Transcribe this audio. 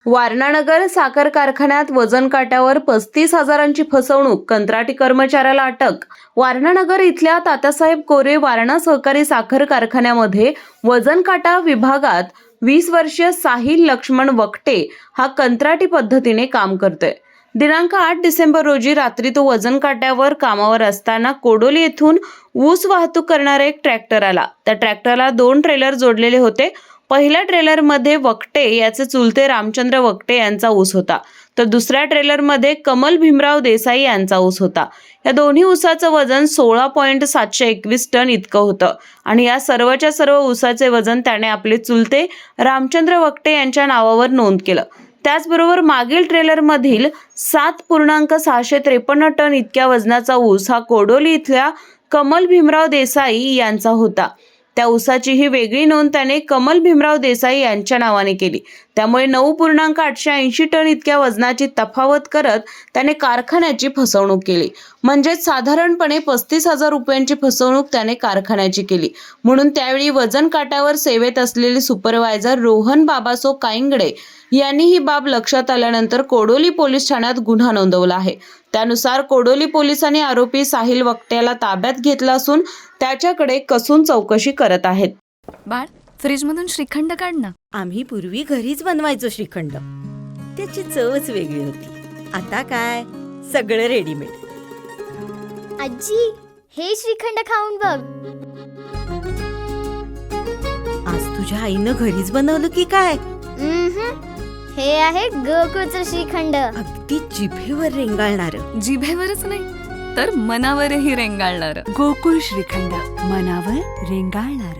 वारणानगर साखर कारखान्यात वजन काट्यावर 35,000ची फसवणूक, कंत्राटी कर्मचाऱ्याला अटक। वारणानगर इथल्या तात्यासाहेब कोरे वारणा सहकारी साखर कारखान्यामध्ये वजन काटा विभागात 20 वर्षीय साहिल लक्ष्मण वकटे हा कंत्राटी पद्धतीने काम करतोय। दिनांक 8 डिसेंबर रोजी रात्री तो वजन काट्यावर कामावर असताना कोडोली येथून ऊस वाहतूक करणारा एक ट्रॅक्टर आला। त्या ट्रॅक्टरला 2 ट्रेलर जोडलेले होते। पहिल्या ट्रेलरमध्ये वकटे याचे चुलते रामचंद्र वकटे यांचा ऊस होता, तर दुसऱ्या ट्रेलरमध्ये कमल भीमराव देसाई यांचा ऊस होता। या दोन्ही ऊसाचं वजन 16.721 टन इतकं होतं आणि या सर्वच्या सर्व ऊसाचे वजन त्याने आपले चुलते रामचंद्र वकटे यांच्या नावावर नोंद केलं। त्याचबरोबर मागील ट्रेलरमधील 7.653 टन इतक्या वजनाचा ऊस हा कोडोली इथल्या कमल भीमराव देसाई यांचा होता। त्या ऊसाची ही वेगळी नोंद त्याने कमल भीमराव देसाई यांच्या नावाने केली। त्यामुळे 9.880 टन इतक्या वजनाची तफावत करत त्याने कारखान्याची फसवणूक केली। म्हणजेच साधारणपणे 35,000 रुपयांची फसवणूक त्याने कारखान्याची केली। म्हणून त्यावेळी वजन काट्यावर सेवेत असलेले सुपरवायझर रोहन बाबासो काईंगडे यांनी ही बाब लक्षात आल्यानंतर कोडोली पोलीस ठाण्यात गुन्हा नोंदवला आहे। त्यानुसार कोडोली पोलिसांनी आरोपी साहिल वकट्याला ताब्यात घेतला असून त्याच्याकडे कसून चौकशी करत आहेत। बाळ, फ्रीजमधून श्रीखंड काढ ना। आम्ही पूर्वी घरीच बनवायचो श्रीखंड, त्याची चवच वेगळी होती। आता काय सगळं रेडीमेड। आजी, हे श्रीखंड खाऊन बघ। आज तुझ्या आईनं घरीच बनवलं की काय? हे आहे गोकुळचं श्रीखंड, अगदी जिभेवर रेंगाळणार। जिभेवरच नाही तर मनावरही रेंगाळणार। गोकुळ श्रीखंड, मनावर रेंगाळणार।